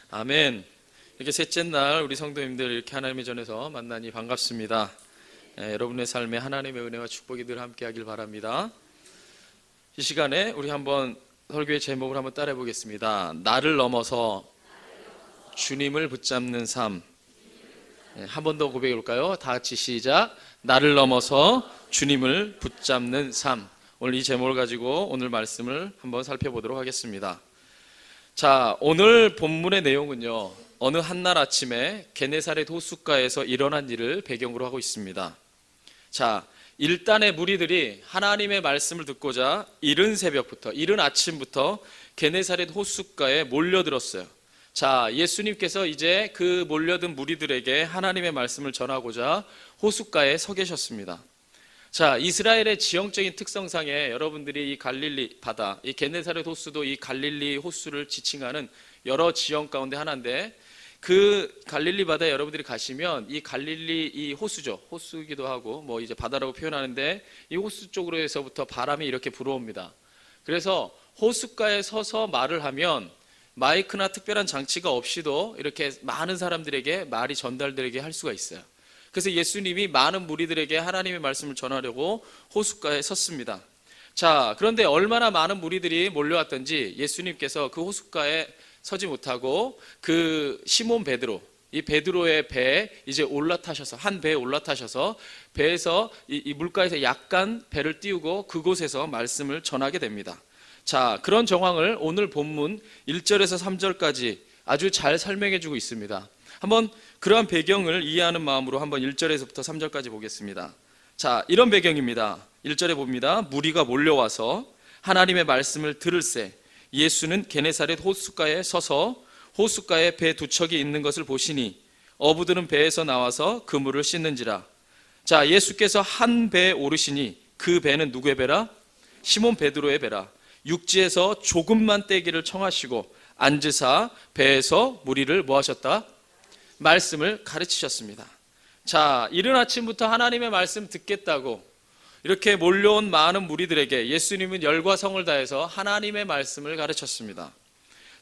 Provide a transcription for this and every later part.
아멘. 이렇게 셋째 날 우리 성도님들 이렇게 하나님의 전에서 만나니 반갑습니다. 여러분의 삶에 하나님의 은혜와 축복이 늘 함께하길 바랍니다. 이 시간에 우리 한번 설교의 제목을 한번 따라해 보겠습니다. 나를 넘어서 주님을 붙잡는 삶. 한 번 더 고백해 볼까요? 다 같이 시작. 나를 넘어서 주님을 붙잡는 삶. 오늘 이 제목을 가지고 오늘 말씀을 한번 살펴보도록 하겠습니다. 자, 오늘 본문의 내용은요, 어느 한날 아침에 게네사렛 호숫가에서 일어난 일을 배경으로 하고 있습니다. 자, 일단의 무리들이 하나님의 말씀을 듣고자 이른 새벽부터, 이른 아침부터 게네사렛 호숫가에 몰려들었어요. 자, 예수님께서 이제 그 몰려든 무리들에게 하나님의 말씀을 전하고자 호숫가에 서 계셨습니다. 자, 이스라엘의 지형적인 특성상에 여러분들이 이 갈릴리 바다, 이 게네사렛 호수도 이 갈릴리 호수를 지칭하는 여러 지형 가운데 하나인데, 그 갈릴리 바다에 여러분들이 가시면 이 갈릴리 이 호수죠. 호수이기도 하고 뭐 이제 바다라고 표현하는데, 이 호수 쪽으로에서부터 바람이 이렇게 불어옵니다. 그래서 호숫가에 서서 말을 하면 마이크나 특별한 장치가 없이도 이렇게 많은 사람들에게 말이 전달되게 할 수가 있어요. 그래서 예수님이 많은 무리들에게 하나님의 말씀을 전하려고 호숫가에 섰습니다. 자, 그런데 얼마나 많은 무리들이 몰려왔던지 예수님께서 그 호숫가에 서지 못하고 그 시몬 베드로, 이 베드로의 배에 이제 올라타셔서, 한 배에 올라타셔서 배에서 이 물가에서 약간 배를 띄우고 그곳에서 말씀을 전하게 됩니다. 자, 그런 정황을 오늘 본문 1절에서 3절까지 아주 잘 설명해 주고 있습니다. 한번 그러한 배경을 이해하는 마음으로 한번 1절에서부터 3절까지 보겠습니다. 자, 이런 배경입니다. 1절에 봅니다. 무리가 몰려와서 하나님의 말씀을 들을새 예수는 게네사렛 호숫가에 서서 호숫가에 배 두 척이 있는 것을 보시니 어부들은 배에서 나와서 그물을 씻는지라. 자, 예수께서 한 배에 오르시니 그 배는 누구의 배라? 시몬 베드로의 배라. 육지에서 조금만 떼기를 청하시고 앉으사 배에서 무리를 뭐 하셨다? 말씀을 가르치셨습니다. 자, 이른 아침부터 하나님의 말씀 듣겠다고 이렇게 몰려온 많은 무리들에게 예수님은 열과 성을 다해서 하나님의 말씀을 가르쳤습니다.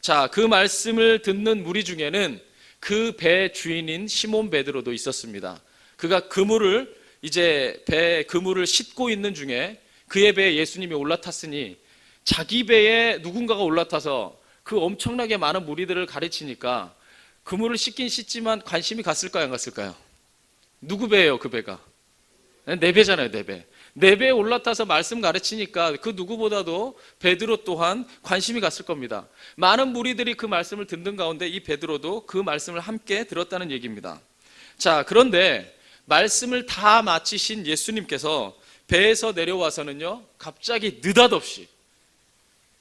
자, 그 말씀을 듣는 무리 중에는 그 배 주인인 시몬 베드로도 있었습니다. 그가 그물을 이제 배에 그물을 싣고 있는 중에 그의 배에 예수님이 올라탔으니 자기 배에 누군가가 올라타서 그 엄청나게 많은 무리들을 가르치니까 그물을 씻긴 씻지만 관심이 갔을까요, 안 갔을까요? 누구 배예요, 그 배가? 네 배잖아요, 네 배. 네 배에 올라타서 말씀 가르치니까 그 누구보다도 베드로 또한 관심이 갔을 겁니다. 많은 무리들이 그 말씀을 듣는 가운데 이 베드로도 그 말씀을 함께 들었다는 얘기입니다. 자, 그런데 말씀을 다 마치신 예수님께서 배에서 내려와서는요, 갑자기 느닷없이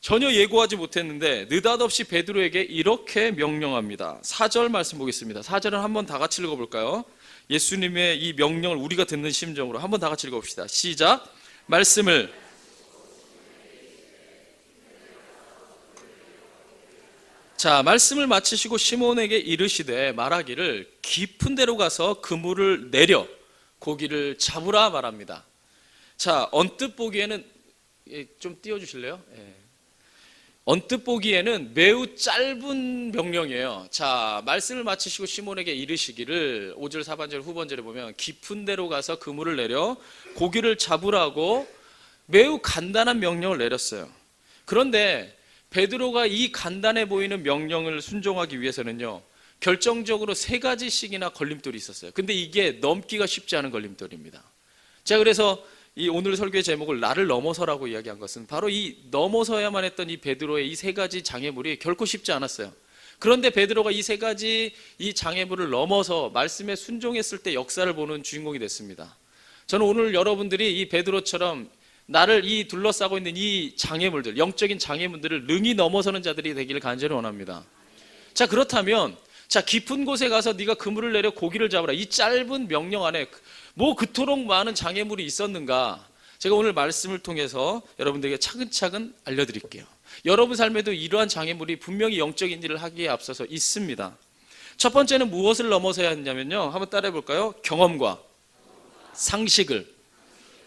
전혀 예고하지 못했는데 느닷없이 베드로에게 이렇게 명령합니다. 4절 말씀 보겠습니다. 4절은 한번 다 같이 읽어볼까요? 예수님의 이 명령을 우리가 듣는 심정으로 한번 다 같이 읽어봅시다. 시작. 말씀을 마치시고 시몬에게 이르시되 말하기를 깊은 데로 가서 그물을 내려 고기를 잡으라 말합니다. 자, 언뜻 보기에는 좀 띄워주실래요? 언뜻 보기에는 매우 짧은 명령이에요. 자, 말씀을 마치시고 시몬에게 이르시기를 5절, 4반절, 후반절에 보면 깊은 데로 가서 그물을 내려 고기를 잡으라고 매우 간단한 명령을 내렸어요. 그런데 베드로가 이 간단해 보이는 명령을 순종하기 위해서는요, 결정적으로 3가지씩이나 걸림돌이 있었어요. 근데 이게 넘기가 쉽지 않은 걸림돌입니다. 자, 그래서 이 오늘 설교의 제목을 나를 넘어서라고 이야기한 것은 바로 이 넘어서야만 했던 이 베드로의 이 3가지 장애물이 결코 쉽지 않았어요. 그런데 베드로가 이 3가지 이 장애물을 넘어서 말씀에 순종했을 때 역사를 보는 주인공이 됐습니다. 저는 오늘 여러분들이 이 베드로처럼 나를 이 둘러싸고 있는 이 장애물들, 영적인 장애물들을 능히 넘어서는 자들이 되기를 간절히 원합니다. 자, 그렇다면 자, 깊은 곳에 가서 네가 그물을 내려 고기를 잡으라, 이 짧은 명령 안에 뭐 그토록 많은 장애물이 있었는가? 제가 오늘 말씀을 통해서 여러분들에게 차근차근 알려드릴게요. 여러분 삶에도 이러한 장애물이 분명히 영적인 일을 하기에 앞서서 있습니다. 첫 번째는 무엇을 넘어서야 했냐면요, 한번 따라해 볼까요? 경험과 상식을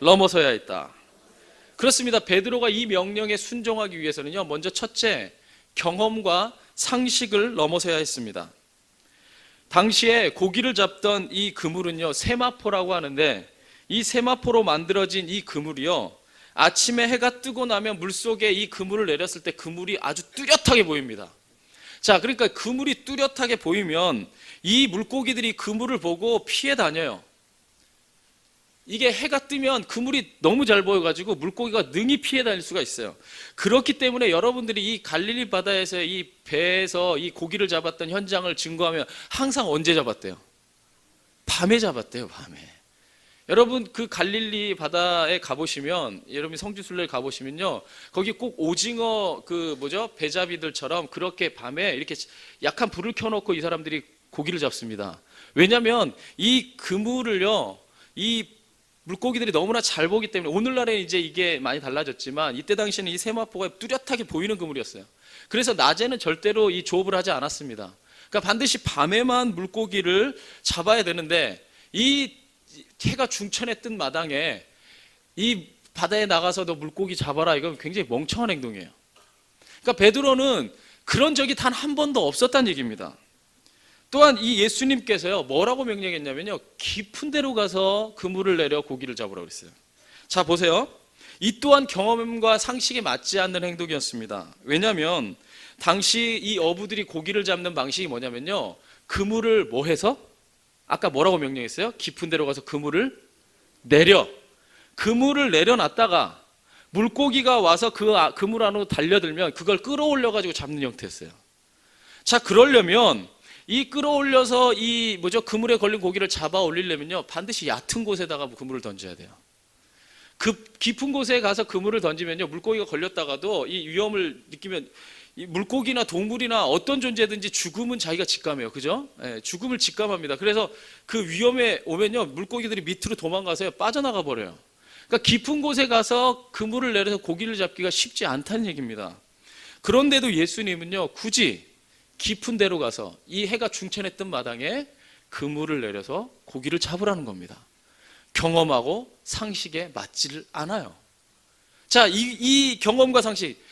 넘어서야 했다. 그렇습니다. 베드로가 이 명령에 순종하기 위해서는요, 먼저 첫째, 경험과 상식을 넘어서야 했습니다. 당시에 고기를 잡던 이 그물은요, 세마포라고 하는데, 이 세마포로 만들어진 이 그물이요, 아침에 해가 뜨고 나면 물속에 이 그물을 내렸을 때 그물이 아주 뚜렷하게 보입니다. 자, 그러니까 그물이 뚜렷하게 보이면 이 물고기들이 그물을 보고 피해 다녀요. 이게 해가 뜨면 그물이 너무 잘 보여가지고 물고기가 능히 피해 다닐 수가 있어요. 그렇기 때문에 여러분들이 이 갈릴리 바다에서 이 배에서 이 고기를 잡았던 현장을 증거하면 항상 언제 잡았대요? 밤에 잡았대요, 밤에. 여러분 그 갈릴리 바다에 가보시면, 여러분 성지순례 가보시면요, 거기 꼭 오징어 배잡이들처럼 그렇게 밤에 이렇게 약한 불을 켜놓고 이 사람들이 고기를 잡습니다. 왜냐하면 이 그물을요, 이 물고기들이 너무나 잘 보기 때문에. 오늘날에 이제 이게 많이 달라졌지만 이때 당시에는 이 세마포가 뚜렷하게 보이는 그물이었어요. 그래서 낮에는 절대로 이 조업을 하지 않았습니다. 그러니까 반드시 밤에만 물고기를 잡아야 되는데, 이 해가 중천에 뜬 마당에 이 바다에 나가서 너 물고기 잡아라, 이건 굉장히 멍청한 행동이에요. 그러니까 베드로는 그런 적이 단 한 번도 없었다는 얘기입니다. 또한 이 예수님께서요, 뭐라고 명령했냐면요, 깊은 데로 가서 그물을 내려 고기를 잡으라고 그랬어요. 자, 보세요. 이 또한 경험과 상식에 맞지 않는 행동이었습니다. 왜냐하면 당시 이 어부들이 고기를 잡는 방식이 뭐냐면요, 그물을 뭐 해서? 아까 뭐라고 명령했어요? 깊은 데로 가서 그물을 내려놨다가 물고기가 와서 그 그물 안으로 달려들면 그걸 끌어올려가지고 잡는 형태였어요. 자, 그러려면 이 끌어올려서 그물에 걸린 고기를 잡아 올리려면요, 반드시 얕은 곳에다가 그물을 던져야 돼요. 그 깊은 곳에 가서 그물을 던지면요, 물고기가 걸렸다가도 이 위험을 느끼면 이 물고기나 동물이나 어떤 존재든지 죽음은 자기가 직감해요. 그죠? 예, 죽음을 직감합니다. 그래서 그 위험에 오면요, 물고기들이 밑으로 도망가서요, 빠져나가 버려요. 그러니까 깊은 곳에 가서 그물을 내려서 고기를 잡기가 쉽지 않다는 얘기입니다. 그런데도 예수님은요, 굳이 깊은 데로 가서 이 해가 중천에 뜬 마당에 그물을 내려서 고기를 잡으라는 겁니다. 경험하고 상식에 맞지를 않아요. 자, 이 경험과 상식,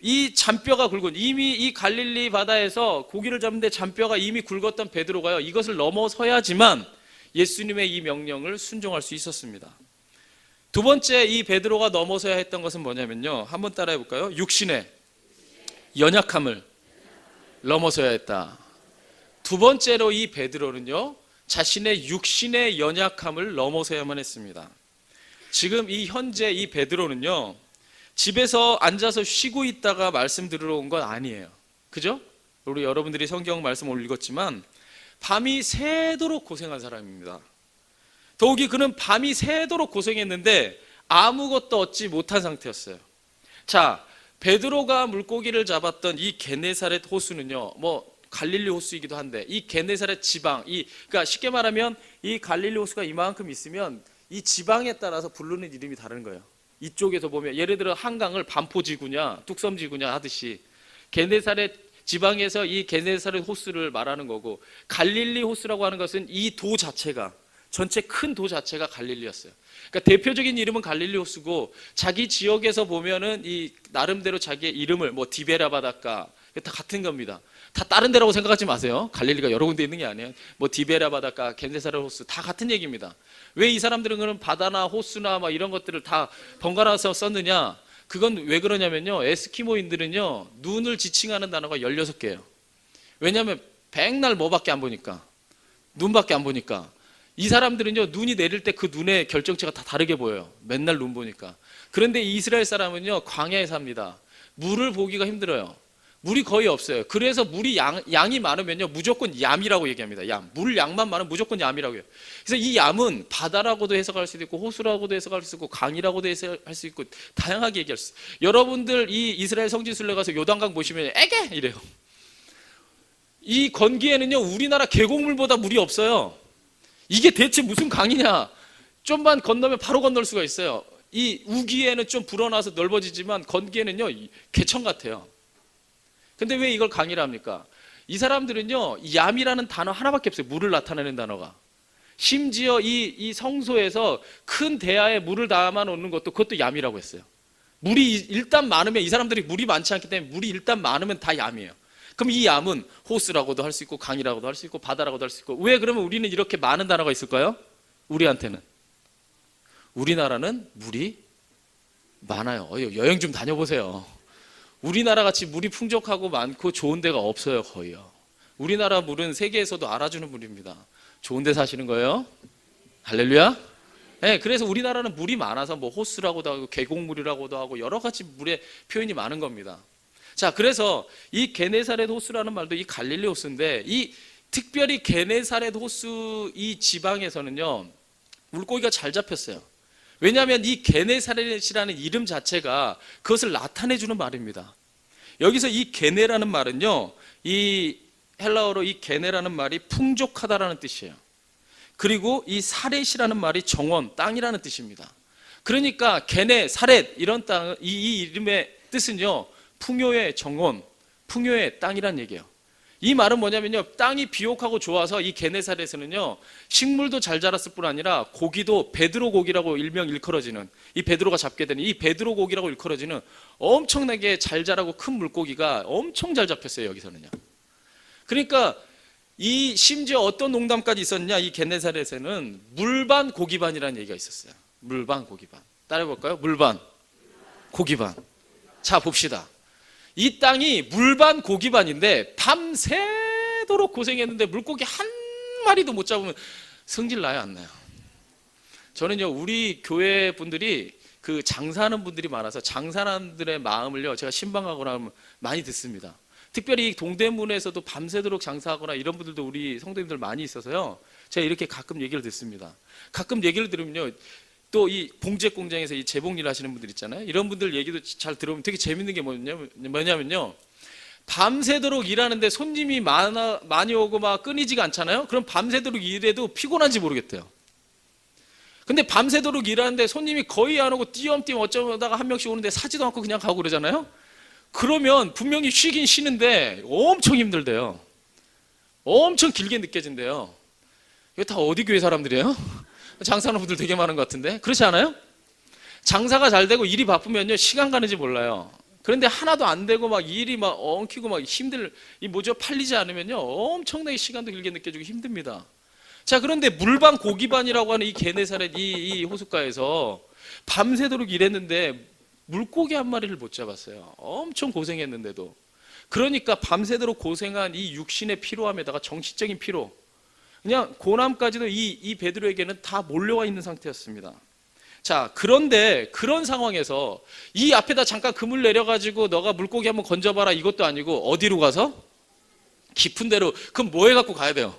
이 잔뼈가 굵은, 이미 이 갈릴리 바다에서 고기를 잡는데 잔뼈가 이미 굵었던 베드로가요, 이것을 넘어서야지만 예수님의 이 명령을 순종할 수 있었습니다. 두 번째 이 베드로가 넘어서야 했던 것은 뭐냐면요, 한번 따라해 볼까요? 육신의 연약함을 넘어서야 했다. 두 번째로 이 베드로는요, 자신의 육신의 연약함을 넘어서야만 했습니다. 지금 이 현재 이 베드로는요, 집에서 앉아서 쉬고 있다가 말씀 들으러 온 건 아니에요. 그죠? 우리 여러분들이 성경 말씀을 읽었지만 밤이 새도록 고생한 사람입니다. 더욱이 그는 밤이 새도록 고생했는데 아무것도 얻지 못한 상태였어요. 자, 베드로가 물고기를 잡았던 이 게네사렛 호수는요, 갈릴리 호수이기도 한데, 이 게네사렛 지방, 그러니까 쉽게 말하면 이 갈릴리 호수가 이만큼 있으면 이 지방에 따라서 부르는 이름이 다른 거예요. 이쪽에서 보면 예를 들어 한강을 반포지구냐 뚝섬지구냐 하듯이 게네사렛 지방에서 이 게네사렛 호수를 말하는 거고, 갈릴리 호수라고 하는 것은 이 도 자체가, 전체 큰 도 자체가 갈릴리였어요. 그러니까 대표적인 이름은 갈릴리 호수고, 자기 지역에서 보면은 이 나름대로 자기의 이름을 디베라 바닷가, 다 같은 겁니다. 다 다른 데라고 생각하지 마세요. 갈릴리가 여러 군데 있는 게 아니에요. 디베라 바닷가, 게네사렛 호수 다 같은 얘기입니다. 왜 이 사람들은 그런 바다나 호수나 이런 것들을 다 번갈아서 썼느냐? 그건 왜 그러냐면요, 에스키모인들은요, 눈을 지칭하는 단어가 16개예요. 왜냐하면 백날 뭐밖에 안 보니까, 눈밖에 안 보니까. 이 사람들은요, 눈이 내릴 때 그 눈의 결정체가 다 다르게 보여요. 맨날 눈 보니까. 그런데 이스라엘 사람은요, 광야에 삽니다. 물을 보기가 힘들어요. 물이 거의 없어요. 그래서 물이 양이 많으면요, 무조건 얌이라고 얘기합니다. 얌. 물 양만 많으면 무조건 얌이라고 해요. 그래서 이 얌은 바다라고도 해석할 수도 있고, 호수라고도 해석할 수 있고, 강이라고도 해석할 수 있고, 다양하게 얘기할 수 있어요. 여러분들 이 이스라엘 성지순례 가서 요단강 보시면 에게! 이래요. 이 건기에는요, 우리나라 계곡물보다 물이 없어요. 이게 대체 무슨 강이냐? 좀만 건너면 바로 건널 수가 있어요. 이 우기에는 좀 불어나서 넓어지지만 건기에는요, 개천 같아요. 근데 왜 이걸 강이라 합니까? 이 사람들은요, 얌이라는 단어 하나밖에 없어요. 물을 나타내는 단어가. 심지어 이 성소에서 큰 대야에 물을 담아 놓는 것도, 그것도 얌이라고 했어요. 물이 일단 많으면, 이 사람들이 물이 많지 않기 때문에 물이 일단 많으면 다 얌이에요. 그럼 이 암은 호수라고도 할 수 있고 강이라고도 할 수 있고 바다라고도 할 수 있고, 왜 그러면 우리는 이렇게 많은 단어가 있을까요? 우리한테는. 우리나라는 물이 많아요. 여행 좀 다녀보세요. 우리나라 같이 물이 풍족하고 많고 좋은 데가 없어요. 거의요. 우리나라 물은 세계에서도 알아주는 물입니다. 좋은 데 사시는 거예요? 할렐루야. 네, 그래서 우리나라는 물이 많아서 뭐 호수라고도 하고 계곡물이라고도 하고 여러 가지 물의 표현이 많은 겁니다. 자, 그래서 이 게네사렛 호수라는 말도 이 갈릴리 호수인데, 이 특별히 게네사렛 호수 이 지방에서는요 물고기가 잘 잡혔어요. 왜냐하면 이 게네사렛이라는 이름 자체가 그것을 나타내 주는 말입니다. 여기서 이 게네라는 말은요, 이 헬라어로 이 게네라는 말이 풍족하다라는 뜻이에요. 그리고 이 사렛이라는 말이 정원, 땅이라는 뜻입니다. 그러니까 게네, 사렛 이런 땅, 이 이름의 뜻은요 풍요의 정원, 풍요의 땅이란 얘기예요. 이 말은 뭐냐면요, 땅이 비옥하고 좋아서 이 게네사렛에는요 식물도 잘 자랐을 뿐 아니라 고기도 베드로 고기라고 일명 일컬어지는, 이 베드로가 잡게 되는 이 베드로 고기라고 일컬어지는 엄청나게 잘 자라고 큰 물고기가 엄청 잘 잡혔어요. 여기서는요. 그러니까 이 심지어 어떤 농담까지 있었냐, 이 게네사렛에는 물반 고기반이라는 얘기가 있었어요. 물반 고기반. 따라해볼까요? 물반 고기반. 자, 봅시다. 이 땅이 물반 고기반인데 밤새도록 고생했는데 물고기 한 마리도 못 잡으면 성질 나요, 안 나요? 저는요 우리 교회 분들이 그 장사하는 분들이 많아서 장사하는들의 마음을요 제가 신방하거나 하면 많이 듣습니다. 특별히 동대문에서도 밤새도록 장사하거나 이런 분들도 우리 성도님들 많이 있어서요 제가 이렇게 가끔 얘기를 듣습니다. 가끔 얘기를 들으면요, 또 이 봉제 공장에서 이 재봉일 하시는 분들 있잖아요. 이런 분들 얘기도 잘 들으면 되게 재밌는 게 뭐냐면요, 밤새도록 일하는데 손님이 많이 오고 막 끊이지가 않잖아요. 그럼 밤새도록 일해도 피곤한지 모르겠대요. 근데 밤새도록 일하는데 손님이 거의 안 오고 띄엄띄엄 어쩌다가 한 명씩 오는데 사지도 않고 그냥 가고 그러잖아요. 그러면 분명히 쉬긴 쉬는데 엄청 힘들대요. 엄청 길게 느껴진대요. 이거 다 어디 교회 사람들이에요? 장사하는 분들 되게 많은 것 같은데, 그렇지 않아요? 장사가 잘 되고 일이 바쁘면요 시간 가는지 몰라요. 그런데 하나도 안 되고 막 일이 막 엉키고 막 팔리지 않으면요 엄청나게 시간도 길게 느껴지고 힘듭니다. 자, 그런데 물반 고기반이라고 하는 이 게네사렛 이 호숫가에서 밤새도록 일했는데 물고기 한 마리를 못 잡았어요. 엄청 고생했는데도. 그러니까 밤새도록 고생한 이 육신의 피로함에다가 정신적인 피로, 그냥 고난까지도 이 베드로에게는 다 몰려와 있는 상태였습니다. 자, 그런데 그런 상황에서 이 앞에다 잠깐 그물 내려가지고 너가 물고기 한번 건져봐라 이것도 아니고 어디로 가서? 깊은 데로. 그럼 뭐 해갖고 가야 돼요?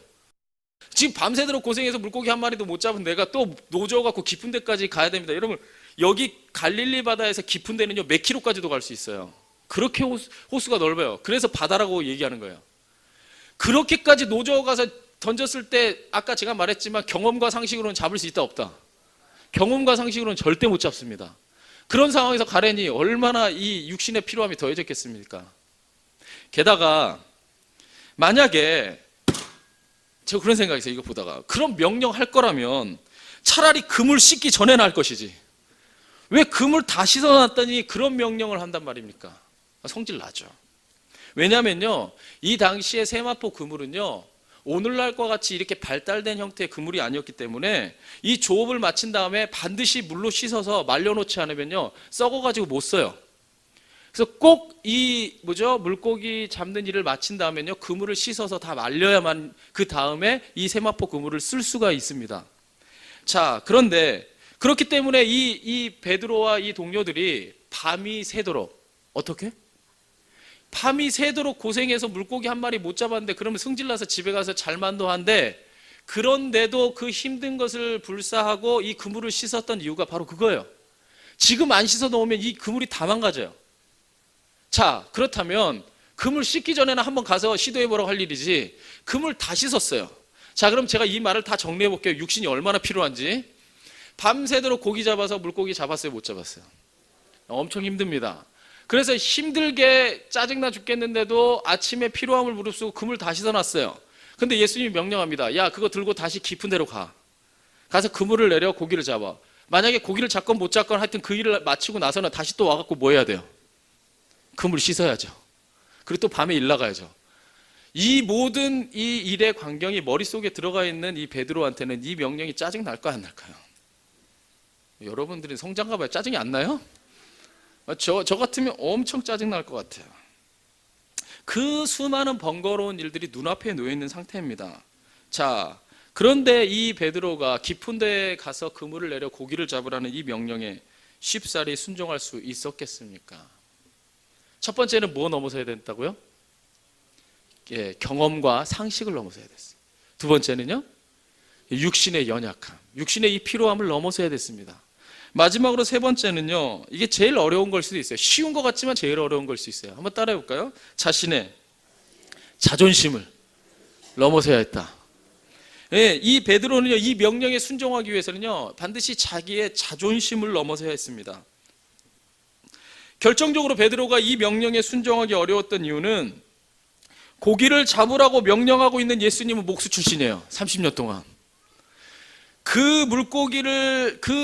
지금 밤새도록 고생해서 물고기 한 마리도 못 잡은 내가 또 노져갖고 깊은 데까지 가야 됩니다. 여러분, 여기 갈릴리 바다에서 깊은 데는요 몇 킬로까지도 갈 수 있어요. 그렇게 호수가 넓어요. 그래서 바다라고 얘기하는 거예요. 그렇게까지 노져가서 던졌을 때 아까 제가 말했지만 경험과 상식으로는 잡을 수 있다 없다? 경험과 상식으로는 절대 못 잡습니다. 그런 상황에서 가렌이 얼마나 이 육신의 피로함이 더해졌겠습니까? 게다가 만약에 저 그런 생각이 있어요. 이거 보다가 그런 명령할 거라면 차라리 금을 씻기 전에나 할 것이지, 왜 금을 다 씻어놨더니 그런 명령을 한단 말입니까? 성질 나죠. 왜냐면요 이 당시에 세마포 그물은요 오늘날과 같이 이렇게 발달된 형태의 그물이 아니었기 때문에 이 조업을 마친 다음에 반드시 물로 씻어서 말려놓지 않으면요 썩어가지고 못 써요. 그래서 꼭 이 물고기 잡는 일을 마친 다음에는요 그물을 씻어서 다 말려야만 그 다음에 이 세마포 그물을 쓸 수가 있습니다. 자, 그런데 그렇기 때문에 이 베드로와 이 동료들이 밤이 새도록, 어떻게? 밤이 새도록 고생해서 물고기 한 마리 못 잡았는데 그러면 승질나서 집에 가서 잘만도 한데, 그런데도 그 힘든 것을 불사하고 이 그물을 씻었던 이유가 바로 그거예요. 지금 안 씻어 놓으면 이 그물이 다 망가져요. 자, 그렇다면 그물 씻기 전에는 한번 가서 시도해보라고 할 일이지 그물 다 씻었어요. 자, 그럼 제가 이 말을 다 정리해 볼게요. 육신이 얼마나 필요한지. 밤새도록 고기 잡아서 물고기 잡았어요, 못 잡았어요? 엄청 힘듭니다. 그래서 힘들게 짜증나 죽겠는데도 아침에 피로함을 무릅쓰고 그물 다 씻어놨어요. 근데 예수님이 명령합니다. 야, 그거 들고 다시 깊은 데로 가서 그물을 내려 고기를 잡아. 만약에 고기를 잡건 못 잡건 하여튼 그 일을 마치고 나서는 다시 또 와갖고 뭐 해야 돼요? 그물 씻어야죠. 그리고 또 밤에 일 나가야죠. 이 모든 이 일의 광경이 머릿속에 들어가 있는 이 베드로한테는 이 명령이 짜증 날까요, 안 날까요? 여러분들이 성장 가봐요. 짜증이 안 나요? 저 같으면 엄청 짜증 날 것 같아요. 그 수많은 번거로운 일들이 눈앞에 놓여 있는 상태입니다. 자, 그런데 이 베드로가 깊은 데에 가서 그물을 내려 고기를 잡으라는 이 명령에 쉽사리 순종할 수 있었겠습니까? 첫 번째는 뭐 넘어서야 된다고요? 예, 경험과 상식을 넘어서야 됐어요. 두 번째는요, 육신의 연약함, 육신의 이 피로함을 넘어서야 됐습니다. 마지막으로 세 번째는요, 이게 제일 어려운 걸 수도 있어요. 쉬운 것 같지만 제일 어려운 걸 수 있어요. 한번 따라해 볼까요? 자신의 자존심을 넘어서야 했다. 예, 이 베드로는요, 이 명령에 순종하기 위해서는요, 반드시 자기의 자존심을 넘어서야 했습니다. 결정적으로 베드로가 이 명령에 순종하기 어려웠던 이유는 고기를 잡으라고 명령하고 있는 예수님은 목수 출신이에요. 30년 동안. 그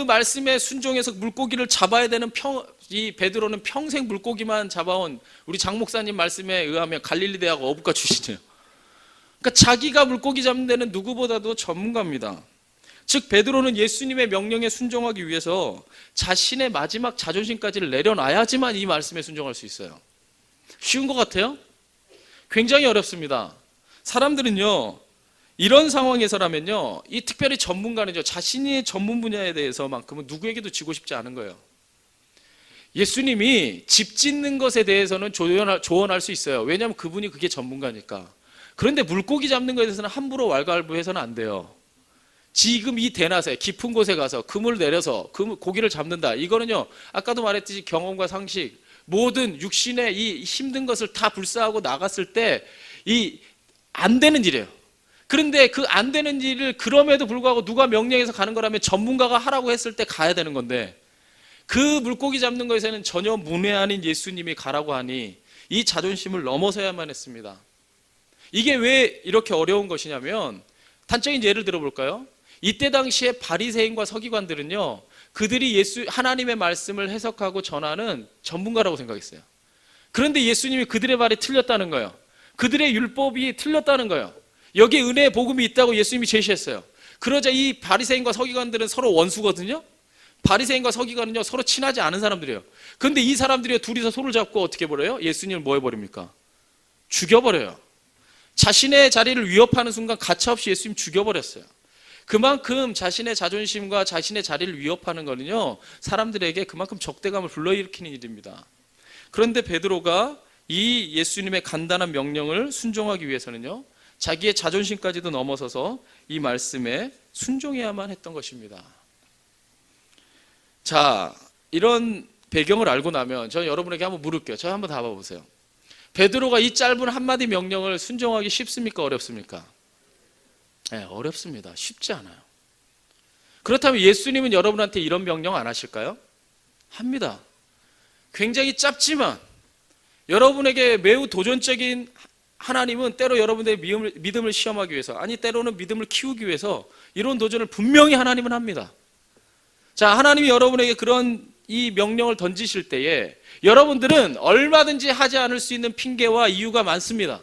말씀에 순종해서 물고기를 잡아야 되는 이 베드로는 평생 물고기만 잡아온 우리 장 목사님 말씀에 의하면 갈릴리 대학 어부과 출신이에요. 그러니까 자기가 물고기 잡는 데는 누구보다도 전문가입니다. 즉 베드로는 예수님의 명령에 순종하기 위해서 자신의 마지막 자존심까지를 내려놔야지만 이 말씀에 순종할 수 있어요. 쉬운 것 같아요? 굉장히 어렵습니다. 사람들은요, 이런 상황에서라면요, 이 특별히 전문가는요, 자신의 전문 분야에 대해서만큼은 누구에게도 지고 싶지 않은 거예요. 예수님이 집 짓는 것에 대해서는 조언할 수 있어요. 왜냐하면 그분이 그게 전문가니까. 그런데 물고기 잡는 것에 대해서는 함부로 왈가왈부해서는 안 돼요. 지금 이 대낮에 깊은 곳에 가서 그물을 내려서 고기를 잡는다. 이거는요, 아까도 말했듯이 경험과 상식, 모든 육신의 이 힘든 것을 다 불사하고 나갔을 때 이 안 되는 일이에요. 그런데 그 안 되는 일을 그럼에도 불구하고 누가 명령해서 가는 거라면 전문가가 하라고 했을 때 가야 되는 건데, 그 물고기 잡는 것에는 전혀 문외한인 예수님이 가라고 하니 이 자존심을 넘어서야만 했습니다. 이게 왜 이렇게 어려운 것이냐면, 단적인 예를 들어볼까요? 이때 당시에 바리새인과 서기관들은요, 그들이 하나님의 말씀을 해석하고 전하는 전문가라고 생각했어요. 그런데 예수님이 그들의 말이 틀렸다는 거예요. 그들의 율법이 틀렸다는 거예요. 여기에 은혜의 복음이 있다고 예수님이 제시했어요. 그러자 이 바리새인과 서기관들은 서로 원수거든요. 바리새인과 서기관은요, 서로 친하지 않은 사람들이에요. 그런데 이 사람들이 둘이서 손을 잡고 어떻게 버려요? 예수님을 뭐 해버립니까? 죽여버려요. 자신의 자리를 위협하는 순간 가차없이 예수님 죽여버렸어요. 그만큼 자신의 자존심과 자신의 자리를 위협하는 거는요, 사람들에게 그만큼 적대감을 불러일으키는 일입니다. 그런데 베드로가 이 예수님의 간단한 명령을 순종하기 위해서는요, 자기의 자존심까지도 넘어서서 이 말씀에 순종해야만 했던 것입니다. 자, 이런 배경을 알고 나면 저는 여러분에게 한번 물을게요. 저 한번 답해보세요. 베드로가 이 짧은 한마디 명령을 순종하기 쉽습니까? 어렵습니까? 네, 어렵습니다. 쉽지 않아요. 그렇다면 예수님은 여러분한테 이런 명령 안 하실까요? 합니다. 굉장히 짧지만 여러분에게 매우 도전적인 하나님은 때로 여러분의 믿음을 시험하기 위해서, 아니 때로는 믿음을 키우기 위해서 이런 도전을 분명히 하나님은 합니다. 자, 하나님이 여러분에게 그런 이 명령을 던지실 때에 여러분들은 얼마든지 하지 않을 수 있는 핑계와 이유가 많습니다.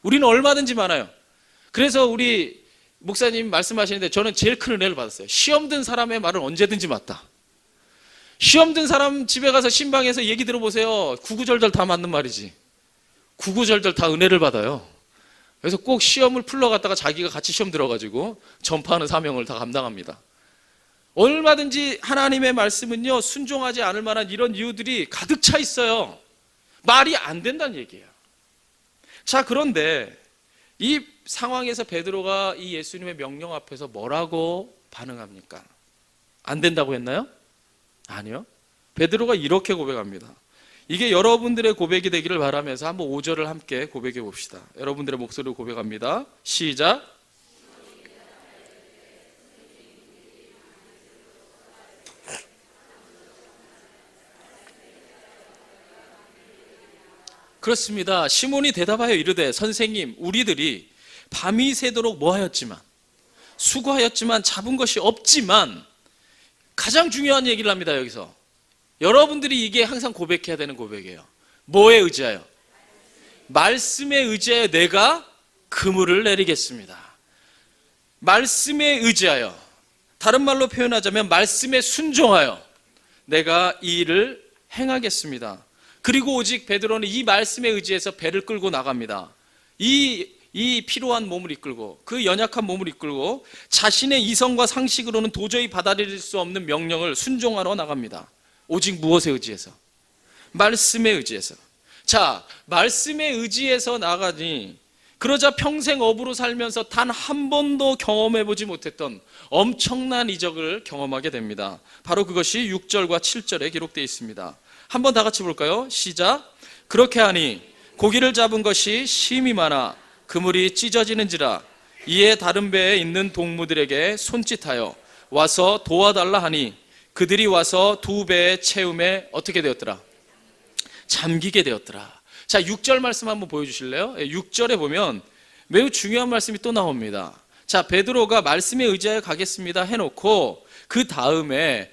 우리는 얼마든지 많아요. 그래서 우리 목사님 말씀하시는데 저는 제일 큰 은혜를 받았어요. 시험 든 사람의 말은 언제든지 맞다. 시험 든 사람 집에 가서 신방에서 얘기 들어보세요. 구구절절 다 맞는 말이지. 구구절절 다 은혜를 받아요. 그래서 꼭 시험을 풀러갔다가 자기가 같이 시험 들어가지고 전파하는 사명을 다 감당합니다. 얼마든지 하나님의 말씀은요, 순종하지 않을 만한 이런 이유들이 가득 차 있어요. 말이 안 된다는 얘기예요. 자, 그런데 이 상황에서 베드로가 이 예수님의 명령 앞에서 뭐라고 반응합니까? 안 된다고 했나요? 아니요. 베드로가 이렇게 고백합니다. 이게 여러분들의 고백이 되기를 바라면서 한번 5절을 함께 고백해 봅시다. 여러분들의 목소리로 고백합니다. 시작. 그렇습니다. 시몬이 대답하여 이르되 선생님, 우리들이 밤이 새도록 뭐하였지만, 수고하였지만 잡은 것이 없지만, 가장 중요한 얘기를 합니다. 여기서 여러분들이 이게 항상 고백해야 되는 고백이에요. 뭐에 의지하여? 말씀에 의지하여 내가 그물을 내리겠습니다. 말씀에 의지하여, 다른 말로 표현하자면 말씀에 순종하여 내가 이 일을 행하겠습니다. 그리고 오직 베드로는 이 말씀에 의지해서 배를 끌고 나갑니다. 이 피로한 몸을 이끌고, 그 연약한 몸을 이끌고 자신의 이성과 상식으로는 도저히 받아들일 수 없는 명령을 순종하러 나갑니다. 오직 무엇에 의지해서? 말씀에 의지해서. 자, 말씀에 의지해서 나가니 그러자 평생 어부로 살면서 단 한 번도 경험해보지 못했던 엄청난 이적을 경험하게 됩니다. 바로 그것이 6절과 7절에 기록되어 있습니다. 한번 다 같이 볼까요? 시작. 그렇게 하니 고기를 잡은 것이 심히 많아 그물이 찢어지는지라. 이에 다른 배에 있는 동무들에게 손짓하여 와서 도와달라 하니 그들이 와서 두 배의 채움에 어떻게 되었더라? 잠기게 되었더라. 자, 6절 말씀 한번 보여주실래요? 6절에 보면 매우 중요한 말씀이 또 나옵니다. 자, 베드로가 말씀에 의지하여 가겠습니다 해놓고 그 다음에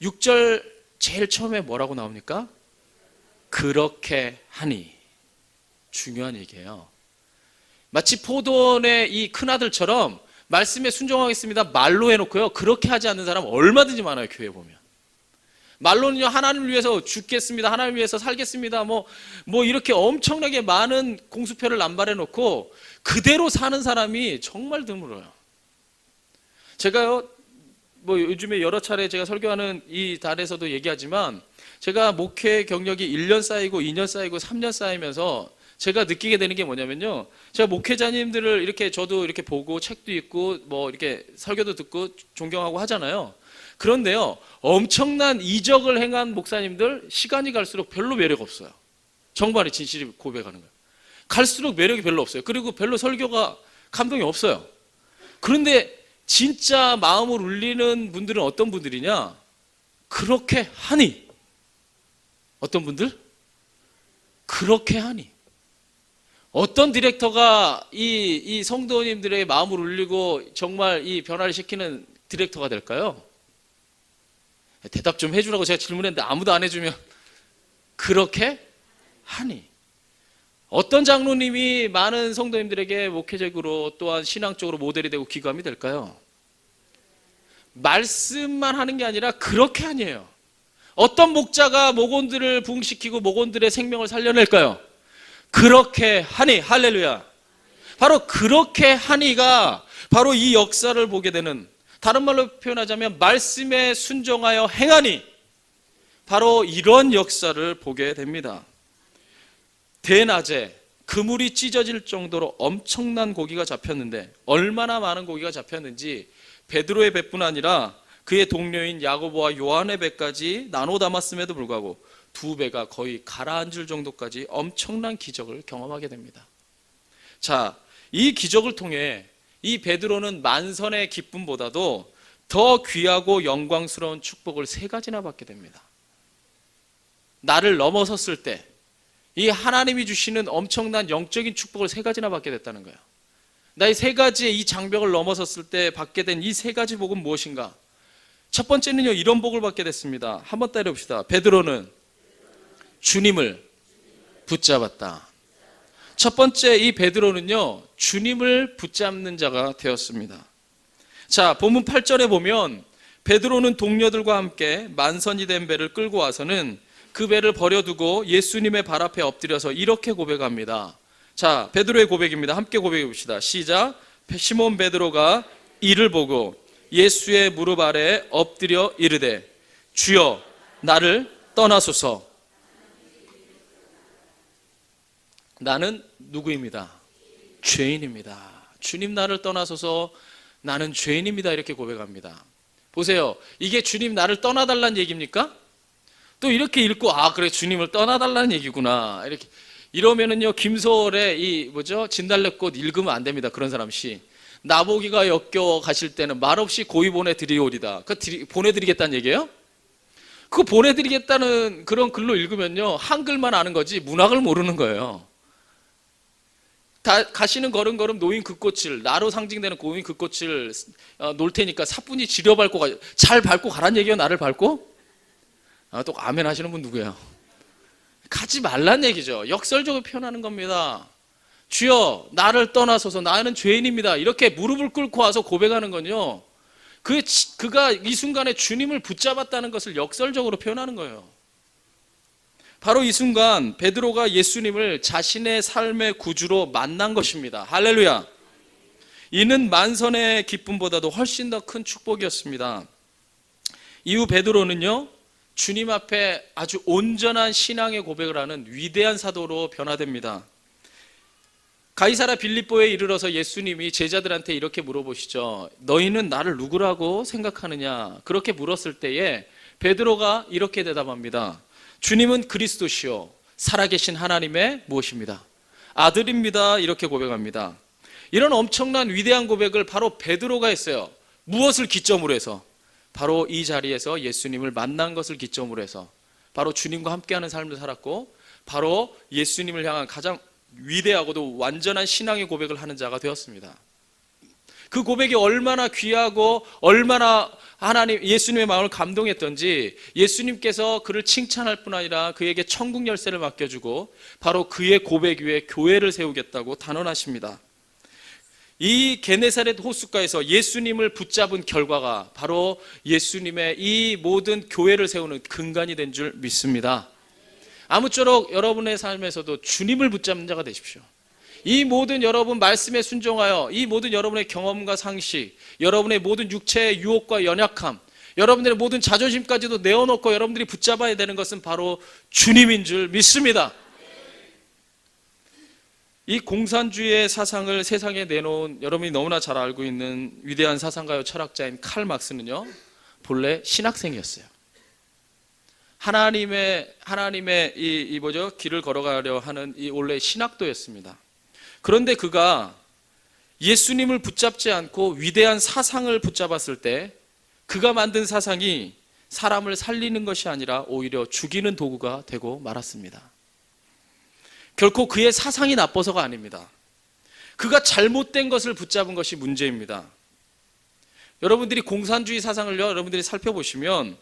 6절 제일 처음에 뭐라고 나옵니까? 그렇게 하니. 중요한 얘기예요. 마치 포도원의 이 큰아들처럼 말씀에 순종하겠습니다 말로 해놓고요, 그렇게 하지 않는 사람 얼마든지 많아요. 교회 보면 말로는요, 하나님을 위해서 죽겠습니다, 하나님을 위해서 살겠습니다, 뭐 이렇게 엄청나게 많은 공수표를 남발해놓고 그대로 사는 사람이 정말 드물어요. 제가요, 뭐 요즘에 여러 차례 제가 설교하는 이 달에서도 얘기하지만, 제가 목회 경력이 1년 쌓이고 2년 쌓이고 3년 쌓이면서 제가 느끼게 되는 게 뭐냐면요, 제가 목회자님들을 이렇게 저도 이렇게 보고 책도 읽고 뭐 이렇게 설교도 듣고 존경하고 하잖아요. 그런데요, 엄청난 이적을 행한 목사님들 시간이 갈수록 별로 매력 없어요. 정말이 진실이 고백하는 거예요. 갈수록 매력이 별로 없어요. 그리고 별로 설교가 감동이 없어요. 그런데 진짜 마음을 울리는 분들은 어떤 분들이냐? 그렇게 하니. 어떤 분들? 그렇게 하니. 어떤 디렉터가 이 성도님들의 마음을 울리고 정말 이 변화를 시키는 디렉터가 될까요? 대답 좀 해주라고 제가 질문했는데 아무도 안 해주면, 그렇게 하니. 어떤 장로님이 많은 성도님들에게 목회적으로 또한 신앙적으로 모델이 되고 기감이 될까요? 말씀만 하는 게 아니라 그렇게 하니에요. 어떤 목자가 목원들을 부흥시키고 목원들의 생명을 살려낼까요? 그렇게 하니. 할렐루야. 바로 그렇게 하니가 바로 이 역사를 보게 되는, 다른 말로 표현하자면 말씀에 순종하여 행하니, 바로 이런 역사를 보게 됩니다. 대낮에 그물이 찢어질 정도로 엄청난 고기가 잡혔는데, 얼마나 많은 고기가 잡혔는지 베드로의 배뿐 아니라 그의 동료인 야고보와 요한의 배까지 나눠 담았음에도 불구하고 두 배가 거의 가라앉을 정도까지 엄청난 기적을 경험하게 됩니다. 자, 이 기적을 통해 이 베드로는 만선의 기쁨보다도 더 귀하고 영광스러운 축복을 세 가지나 받게 됩니다. 나를 넘어섰을 때 이 하나님이 주시는 엄청난 영적인 축복을 세 가지나 받게 됐다는 거예요. 나의 세 가지의 이 장벽을 넘어섰을 때 받게 된 이 세 가지 복은 무엇인가? 첫 번째는요, 이런 복을 받게 됐습니다. 한번 따라해봅시다. 베드로는 주님을 붙잡았다. 첫 번째, 이 베드로는요, 주님을 붙잡는 자가 되었습니다. 자, 본문 8절에 보면 베드로는 동료들과 함께 만선이 된 배를 끌고 와서는 그 배를 버려두고 예수님의 발 앞에 엎드려서 이렇게 고백합니다. 자, 베드로의 고백입니다. 함께 고백해 봅시다. 시작. 시몬 베드로가 이를 보고 예수의 무릎 아래 엎드려 이르되, 주여 나를 떠나소서. 나는 누구입니다? 죄인입니다. 주님 나를 떠나소서, 나는 죄인입니다. 이렇게 고백합니다. 보세요, 이게 주님 나를 떠나달라는 얘기입니까? 또 이렇게 읽고, 아 그래, 주님을 떠나달라는 얘기구나, 이렇게 이러면은요, 김소월의 이 진달래꽃 읽으면 안 됩니다. 그런 사람 시. 나보기가 역겨워 가실 때는 말없이 고이 보내드리오리다. 그거 보내드리겠다는 얘기예요? 그거 보내드리겠다는 그런 글로 읽으면요, 한글만 아는 거지 문학을 모르는 거예요. 가시는 걸음걸음 노인 그 꽃을, 나로 상징되는 노인 그 꽃을 놓을 테니까 사뿐히 지려 밟고 잘 밟고 가란 얘기예요. 나를 밟고? 또 아멘 하시는 분 누구예요? 가지 말란 얘기죠. 역설적으로 표현하는 겁니다. 주여 나를 떠나소서 나는 죄인입니다. 이렇게 무릎을 꿇고 와서 고백하는 건요, 그가 이 순간에 주님을 붙잡았다는 것을 역설적으로 표현하는 거예요. 바로 이 순간 베드로가 예수님을 자신의 삶의 구주로 만난 것입니다. 할렐루야. 이는 만선의 기쁨보다도 훨씬 더 큰 축복이었습니다. 이후 베드로는요, 주님 앞에 아주 온전한 신앙의 고백을 하는 위대한 사도로 변화됩니다. 가이사라 빌립보에 이르러서 예수님이 제자들한테 이렇게 물어보시죠. 너희는 나를 누구라고 생각하느냐? 그렇게 물었을 때에 베드로가 이렇게 대답합니다. 주님은 그리스도시요 살아계신 하나님의 무엇입니다? 아들입니다. 이렇게 고백합니다. 이런 엄청난 위대한 고백을 바로 베드로가 했어요. 무엇을 기점으로 해서? 바로 이 자리에서 예수님을 만난 것을 기점으로 해서 바로 주님과 함께하는 삶을 살았고, 바로 예수님을 향한 가장 위대하고도 완전한 신앙의 고백을 하는 자가 되었습니다. 그 고백이 얼마나 귀하고 얼마나 예수님의 마음을 감동했던지 예수님께서 그를 칭찬할 뿐 아니라 그에게 천국 열쇠를 맡겨주고 바로 그의 고백 위에 교회를 세우겠다고 단언하십니다. 이 게네사렛 호숫가에서 예수님을 붙잡은 결과가 바로 예수님의 이 모든 교회를 세우는 근간이 된 줄 믿습니다. 아무쪼록 여러분의 삶에서도 주님을 붙잡는 자가 되십시오. 이 모든 여러분 말씀에 순종하여 이 모든 여러분의 경험과 상식, 여러분의 모든 육체의 유혹과 연약함, 여러분들의 모든 자존심까지도 내어놓고 여러분들이 붙잡아야 되는 것은 바로 주님인 줄 믿습니다. 이 공산주의의 사상을 세상에 내놓은 여러분이 너무나 잘 알고 있는 위대한 사상가요 철학자인 칼 막스는요, 본래 신학생이었어요. 하나님의 길을 걸어가려 하는 이 원래 신학도였습니다. 그런데 그가 예수님을 붙잡지 않고 위대한 사상을 붙잡았을 때 그가 만든 사상이 사람을 살리는 것이 아니라 오히려 죽이는 도구가 되고 말았습니다. 결코 그의 사상이 나빠서가 아닙니다. 그가 잘못된 것을 붙잡은 것이 문제입니다. 여러분들이 공산주의 사상을 여러분들이 살펴보시면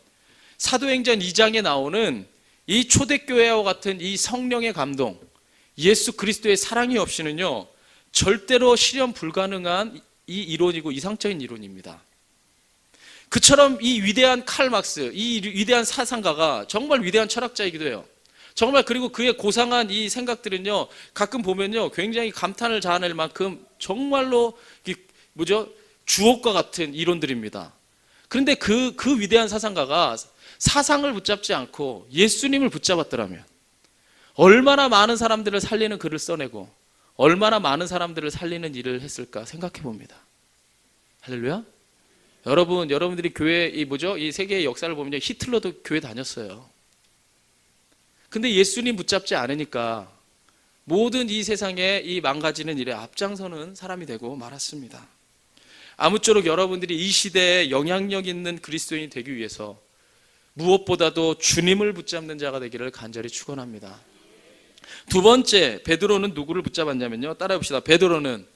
사도행전 2장에 나오는 이 초대교회와 같은 이 성령의 감동, 예수 그리스도의 사랑이 없이는요 절대로 실현 불가능한 이 이론이고 이상적인 이론입니다. 그처럼 이 위대한 칼 막스, 이 위대한 사상가가 정말 위대한 철학자이기도 해요. 정말 그리고 그의 고상한 이 생각들은요 가끔 보면요 굉장히 감탄을 자아낼 만큼 정말로 주옥과 같은 이론들입니다. 그런데 그 위대한 사상가가 사상을 붙잡지 않고 예수님을 붙잡았더라면 얼마나 많은 사람들을 살리는 글을 써내고 얼마나 많은 사람들을 살리는 일을 했을까 생각해 봅니다. 할렐루야. 여러분들이 교회 이 세계의 역사를 보면 히틀러도 교회 다녔어요. 근데 예수님 붙잡지 않으니까 모든 이 세상에 이 망가지는 일에 앞장서는 사람이 되고 말았습니다. 아무쪼록 여러분들이 이 시대에 영향력 있는 그리스도인이 되기 위해서 무엇보다도 주님을 붙잡는 자가 되기를 간절히 축원합니다. 두 번째, 베드로는 누구를 붙잡았냐면요, 따라해 봅시다. 베드로는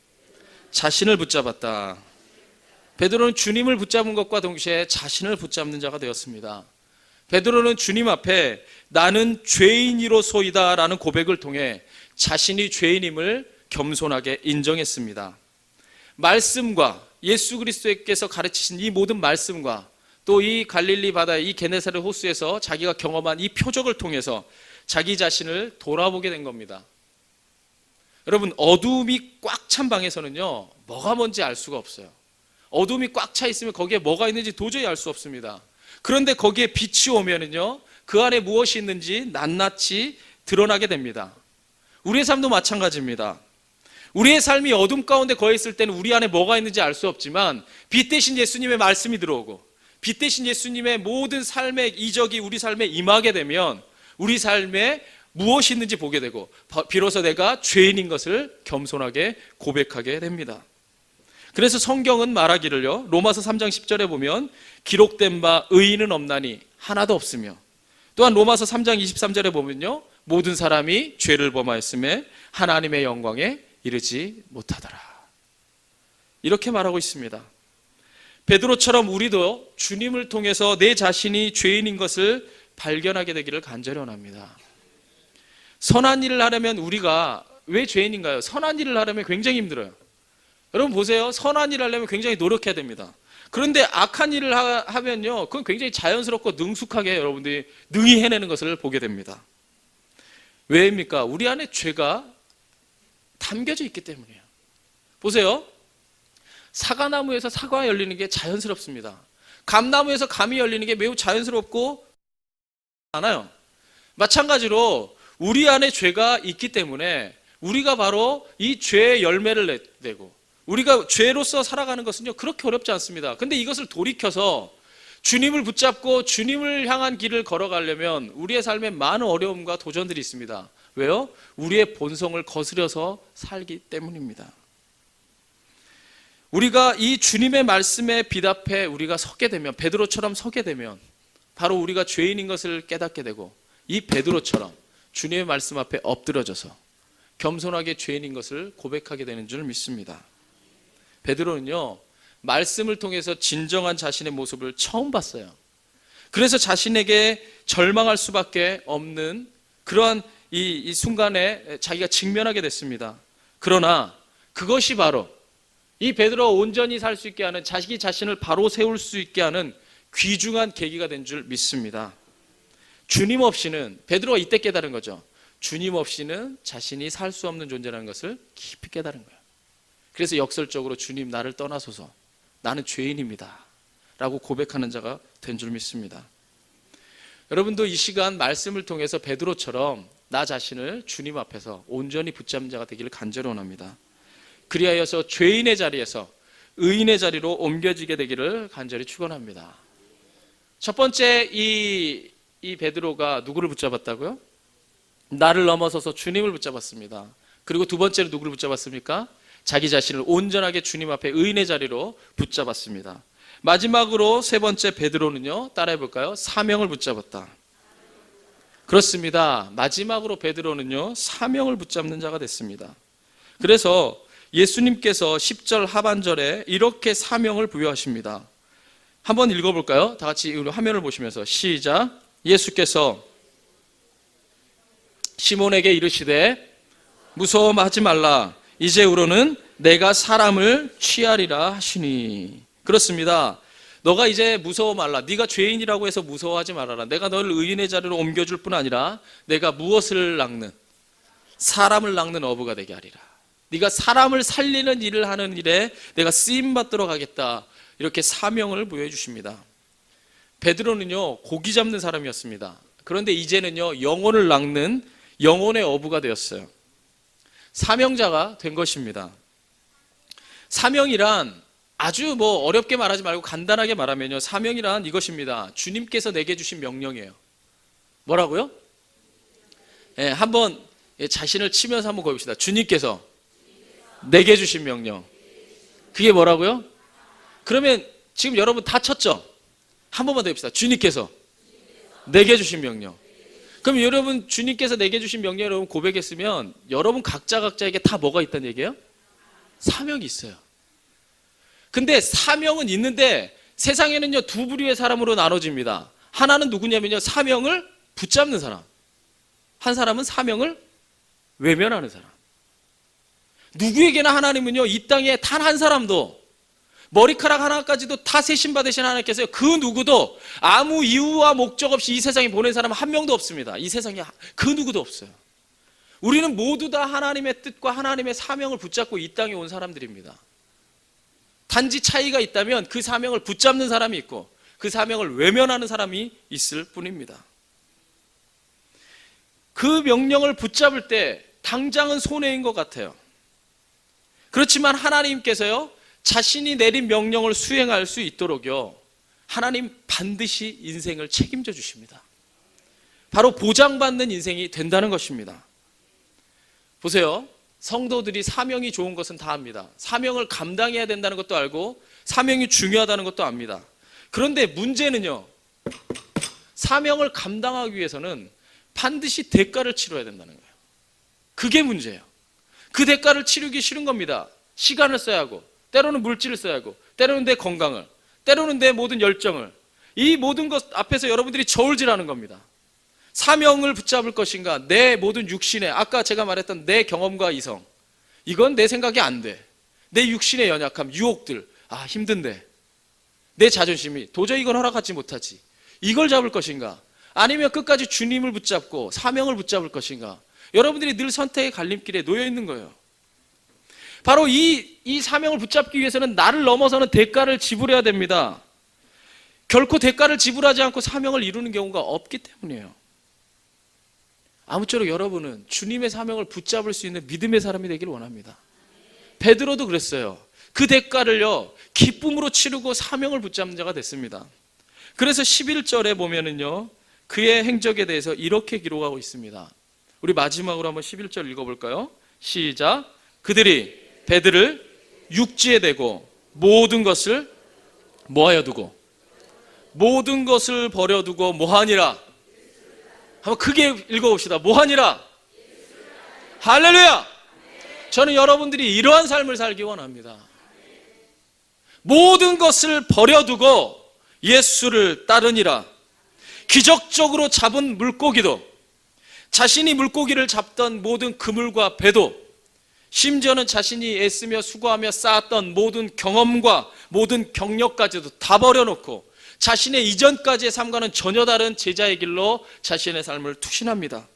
자신을 붙잡았다. 베드로는 주님을 붙잡은 것과 동시에 자신을 붙잡는 자가 되었습니다. 베드로는 주님 앞에 나는 죄인이로소이다 라는 고백을 통해 자신이 죄인임을 겸손하게 인정했습니다. 말씀과 예수 그리스도께서 가르치신 이 모든 말씀과 또 이 갈릴리 바다의 이 게네사렛 호수에서 자기가 경험한 이 표적을 통해서 자기 자신을 돌아보게 된 겁니다. 여러분, 어두움이 꽉 찬 방에서는요 뭐가 뭔지 알 수가 없어요. 어두움이 꽉 차 있으면 거기에 뭐가 있는지 도저히 알 수 없습니다. 그런데 거기에 빛이 오면은요 그 안에 무엇이 있는지 낱낱이 드러나게 됩니다. 우리의 삶도 마찬가지입니다. 우리의 삶이 어둠 가운데 거해 있을 때는 우리 안에 뭐가 있는지 알 수 없지만 빛 대신 예수님의 말씀이 들어오고 빛 대신 예수님의 모든 삶의 이적이 우리 삶에 임하게 되면 우리 삶에 무엇이 있는지 보게 되고 비로소 내가 죄인인 것을 겸손하게 고백하게 됩니다. 그래서 성경은 말하기를요, 로마서 3장 10절에 보면 기록된 바 의인은 없나니 하나도 없으며, 또한 로마서 3장 23절에 보면요 모든 사람이 죄를 범하였음에 하나님의 영광에 이르지 못하더라, 이렇게 말하고 있습니다. 베드로처럼 우리도 주님을 통해서 내 자신이 죄인인 것을 발견하게 되기를 간절히 원합니다. 선한 일을 하려면 우리가 왜 죄인인가요? 선한 일을 하려면 굉장히 힘들어요. 여러분 보세요. 선한 일을 하려면 굉장히 노력해야 됩니다. 그런데 악한 일을 하면요, 그건 굉장히 자연스럽고 능숙하게 여러분들이 능히 해내는 것을 보게 됩니다. 왜입니까? 우리 안에 죄가 담겨져 있기 때문이에요. 보세요. 사과나무에서 사과가 열리는 게 자연스럽습니다. 감나무에서 감이 열리는 게 매우 자연스럽고 않아요. 마찬가지로 우리 안에 죄가 있기 때문에 우리가 바로 이 죄의 열매를 내고 우리가 죄로서 살아가는 것은요, 그렇게 어렵지 않습니다. 근데 이것을 돌이켜서 주님을 붙잡고 주님을 향한 길을 걸어가려면 우리의 삶에 많은 어려움과 도전들이 있습니다. 왜요? 우리의 본성을 거스려서 살기 때문입니다. 우리가 이 주님의 말씀에 비답해 우리가 서게 되면, 베드로처럼 서게 되면 바로 우리가 죄인인 것을 깨닫게 되고 이 베드로처럼 주님의 말씀 앞에 엎드려져서 겸손하게 죄인인 것을 고백하게 되는 줄 믿습니다. 베드로는요, 말씀을 통해서 진정한 자신의 모습을 처음 봤어요. 그래서 자신에게 절망할 수밖에 없는 그러한 이 순간에 자기가 직면하게 됐습니다. 그러나 그것이 바로 이 베드로가 온전히 살 수 있게 하는, 자기 자신을 바로 세울 수 있게 하는 귀중한 계기가 된 줄 믿습니다. 주님 없이는, 베드로가 이때 깨달은 거죠. 주님 없이는 자신이 살 수 없는 존재라는 것을 깊이 깨달은 거예요. 그래서 역설적으로 주님 나를 떠나소서, 나는 죄인입니다 라고 고백하는 자가 된 줄 믿습니다. 여러분도 이 시간 말씀을 통해서 베드로처럼 나 자신을 주님 앞에서 온전히 붙잡는 자가 되기를 간절히 원합니다. 그리하여서 죄인의 자리에서 의인의 자리로 옮겨지게 되기를 간절히 축원합니다. 첫 번째 이 베드로가 누구를 붙잡았다고요? 나를 넘어서서 주님을 붙잡았습니다. 그리고 두 번째로 누구를 붙잡았습니까? 자기 자신을 온전하게 주님 앞에 의인의 자리로 붙잡았습니다. 마지막으로 세 번째 베드로는요, 따라해 볼까요? 사명을 붙잡았다. 그렇습니다. 마지막으로 베드로는요, 사명을 붙잡는 자가 됐습니다. 그래서 예수님께서 10절 하반절에 이렇게 사명을 부여하십니다. 한번 읽어볼까요? 다 같이 화면을 보시면서 시작. 예수께서 시몬에게 이르시되 무서워하지 말라. 이제후로는 내가 사람을 취하리라 하시니. 그렇습니다. 너가 이제 무서워 말라. 네가 죄인이라고 해서 무서워하지 말아라. 내가 너를 의인의 자리로 옮겨줄 뿐 아니라 내가 무엇을 낚는, 사람을 낚는 어부가 되게 하리라. 네가 사람을 살리는 일을 하는 일에 내가 쓰임받도록 하겠다. 이렇게 사명을 부여해 주십니다. 베드로는요, 고기 잡는 사람이었습니다. 그런데 이제는요, 영혼을 낚는 영혼의 어부가 되었어요. 사명자가 된 것입니다. 사명이란 아주 어렵게 말하지 말고 간단하게 말하면요, 사명이란 이것입니다. 주님께서 내게 주신 명령이에요. 뭐라고요? 한번 자신을 치면서 한번 거봅시다. 주님께서 내게 주신 명령. 그게 뭐라고요? 그러면 지금 여러분 다 쳤죠? 한 번만 더 해봅시다. 주님께서 내게 주신 명령. 그럼 여러분 주님께서 내게 주신 명령 여러분 고백했으면 여러분 각자에게 다 뭐가 있다는 얘기예요? 사명이 있어요. 근데 사명은 있는데 세상에는요, 두 부류의 사람으로 나눠집니다. 하나는 누구냐면요, 사명을 붙잡는 사람. 한 사람은 사명을 외면하는 사람. 누구에게나 하나님은요, 이 땅에 단 한 사람도, 머리카락 하나까지도 다 세심 받으신 하나님께서요, 그 누구도 아무 이유와 목적 없이 이 세상에 보낸 사람은 한 명도 없습니다. 이 세상에 그 누구도 없어요. 우리는 모두 다 하나님의 뜻과 하나님의 사명을 붙잡고 이 땅에 온 사람들입니다. 단지 차이가 있다면 그 사명을 붙잡는 사람이 있고 그 사명을 외면하는 사람이 있을 뿐입니다. 그 명령을 붙잡을 때 당장은 손해인 것 같아요. 그렇지만 하나님께서요, 자신이 내린 명령을 수행할 수 있도록요, 하나님 반드시 인생을 책임져 주십니다. 바로 보장받는 인생이 된다는 것입니다. 보세요. 성도들이 사명이 좋은 것은 다 압니다. 사명을 감당해야 된다는 것도 알고 사명이 중요하다는 것도 압니다. 그런데 문제는요, 사명을 감당하기 위해서는 반드시 대가를 치러야 된다는 거예요. 그게 문제예요. 그 대가를 치르기 싫은 겁니다. 시간을 써야 하고, 때로는 물질을 써야 하고, 때로는 내 건강을, 때로는 내 모든 열정을, 이 모든 것 앞에서 여러분들이 저울질하는 겁니다. 사명을 붙잡을 것인가? 내 모든 육신의, 아까 제가 말했던 내 경험과 이성, 이건 내 생각이 안 돼. 내 육신의 연약함, 유혹들, 힘든데 내 자존심이 도저히 이건 허락하지 못하지. 이걸 잡을 것인가? 아니면 끝까지 주님을 붙잡고 사명을 붙잡을 것인가? 여러분들이 늘 선택의 갈림길에 놓여 있는 거예요. 바로 이 사명을 붙잡기 위해서는 나를 넘어서는 대가를 지불해야 됩니다. 결코 대가를 지불하지 않고 사명을 이루는 경우가 없기 때문이에요. 아무쪼록 여러분은 주님의 사명을 붙잡을 수 있는 믿음의 사람이 되길 원합니다. 베드로도 그랬어요. 그 대가를요 기쁨으로 치르고 사명을 붙잡는 자가 됐습니다. 그래서 11절에 보면은요 그의 행적에 대해서 이렇게 기록하고 있습니다. 우리 마지막으로 한번 11절 읽어볼까요? 시작. 그들이 배들을 육지에 대고 모든 것을 뭐하여 두고, 모든 것을 버려두고 뭐하니라? 한번 크게 읽어봅시다. 뭐하니라? 할렐루야! 저는 여러분들이 이러한 삶을 살기 원합니다. 모든 것을 버려두고 예수를 따르니라. 기적적으로 잡은 물고기도, 자신이 물고기를 잡던 모든 그물과 배도, 심지어는 자신이 애쓰며 수고하며 쌓았던 모든 경험과 모든 경력까지도 다 버려놓고 자신의 이전까지의 삶과는 전혀 다른 제자의 길로 자신의 삶을 투신합니다.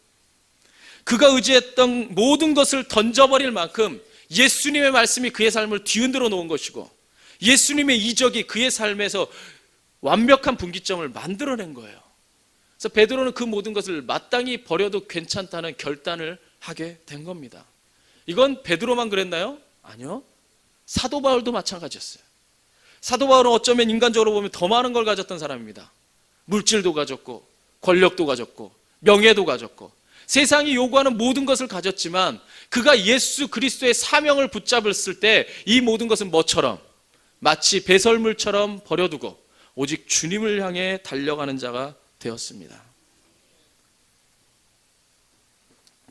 그가 의지했던 모든 것을 던져버릴 만큼 예수님의 말씀이 그의 삶을 뒤흔들어 놓은 것이고 예수님의 이적이 그의 삶에서 완벽한 분기점을 만들어낸 거예요. 그래서 베드로는 그 모든 것을 마땅히 버려도 괜찮다는 결단을 하게 된 겁니다. 이건 베드로만 그랬나요? 아니요. 사도 바울도 마찬가지였어요. 사도 바울은 어쩌면 인간적으로 보면 더 많은 걸 가졌던 사람입니다. 물질도 가졌고 권력도 가졌고 명예도 가졌고 세상이 요구하는 모든 것을 가졌지만 그가 예수 그리스도의 사명을 붙잡았을 때 이 모든 것은 뭐처럼? 마치 배설물처럼 버려두고 오직 주님을 향해 달려가는 자가 되었습니다.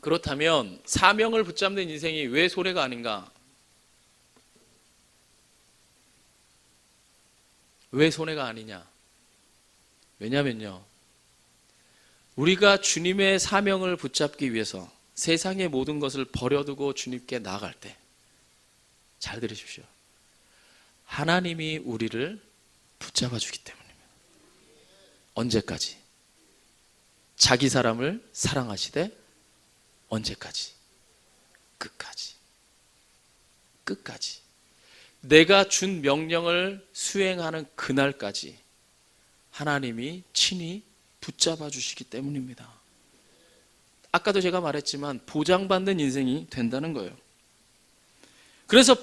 그렇다면 사명을 붙잡는 인생이 왜 손해가 아닌가? 왜 손해가 아니냐? 왜냐면요, 우리가 주님의 사명을 붙잡기 위해서 세상의 모든 것을 버려두고 주님께 나아갈 때, 잘 들으십시오, 하나님이 우리를 붙잡아 주기 때문입니다. 언제까지? 자기 사람을 사랑하시되 언제까지? 끝까지. 끝까지. 내가 준 명령을 수행하는 그날까지 하나님이 친히 붙잡아 주시기 때문입니다. 아까도 제가 말했지만 보장받는 인생이 된다는 거예요. 그래서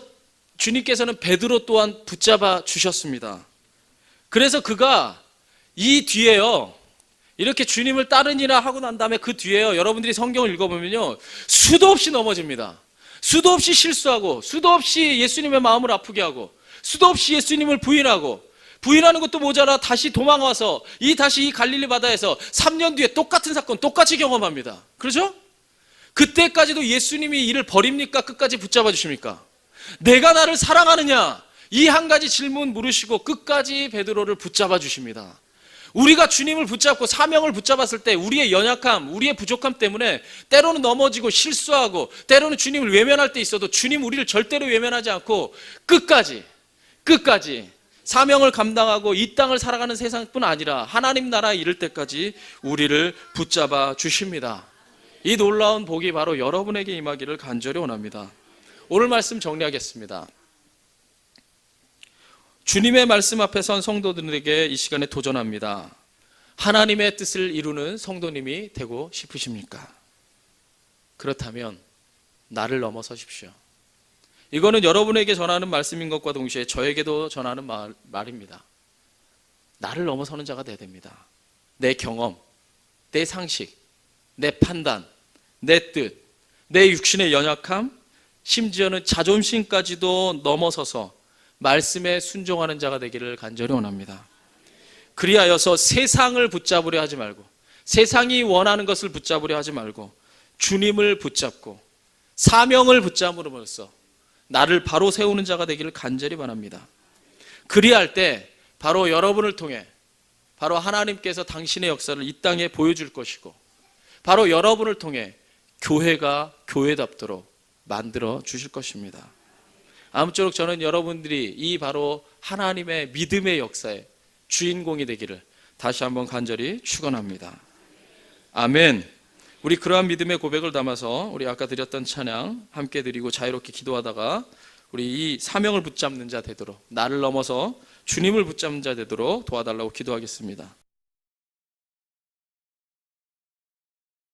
주님께서는 베드로 또한 붙잡아 주셨습니다. 그래서 그가 이 뒤에요, 이렇게 주님을 따르니라 하고 난 다음에 그 뒤에요, 여러분들이 성경을 읽어보면요, 수도 없이 넘어집니다. 수도 없이 실수하고, 수도 없이 예수님의 마음을 아프게 하고, 수도 없이 예수님을 부인하는 것도 모자라 다시 도망와서 다시 이 갈릴리 바다에서 3년 뒤에 똑같은 사건 똑같이 경험합니다. 그렇죠? 그때까지도 예수님이 이를 버립니까? 끝까지 붙잡아 주십니까? 내가 나를 사랑하느냐? 이 한 가지 질문 물으시고 끝까지 베드로를 붙잡아 주십니다. 우리가 주님을 붙잡고 사명을 붙잡았을 때 우리의 연약함, 우리의 부족함 때문에 때로는 넘어지고 실수하고 때로는 주님을 외면할 때 있어도 주님 우리를 절대로 외면하지 않고 끝까지 사명을 감당하고 이 땅을 살아가는 세상뿐 아니라 하나님 나라에 이를 때까지 우리를 붙잡아 주십니다. 이 놀라운 복이 바로 여러분에게 임하기를 간절히 원합니다. 오늘 말씀 정리하겠습니다. 주님의 말씀 앞에 선 성도들에게 이 시간에 도전합니다. 하나님의 뜻을 이루는 성도님이 되고 싶으십니까? 그렇다면 나를 넘어서십시오. 이거는 여러분에게 전하는 말씀인 것과 동시에 저에게도 전하는 말입니다. 나를 넘어서는 자가 되어야 됩니다. 내 경험, 내 상식, 내 판단, 내 뜻, 내 육신의 연약함, 심지어는 자존심까지도 넘어서서 말씀에 순종하는 자가 되기를 간절히 원합니다. 그리하여서 세상을 붙잡으려 하지 말고, 세상이 원하는 것을 붙잡으려 하지 말고 주님을 붙잡고 사명을 붙잡음으로써 나를 바로 세우는 자가 되기를 간절히 바랍니다. 그리할 때 바로 여러분을 통해 바로 하나님께서 당신의 역사를 이 땅에 보여줄 것이고 바로 여러분을 통해 교회가 교회답도록 만들어 주실 것입니다. 아무쪼록 저는 여러분들이 이 바로 하나님의 믿음의 역사의 주인공이 되기를 다시 한번 간절히 축원합니다. 아멘. 우리 그러한 믿음의 고백을 담아서 우리 아까 드렸던 찬양 함께 드리고 자유롭게 기도하다가 우리 이 사명을 붙잡는 자 되도록, 나를 넘어서 주님을 붙잡는 자 되도록 도와달라고 기도하겠습니다.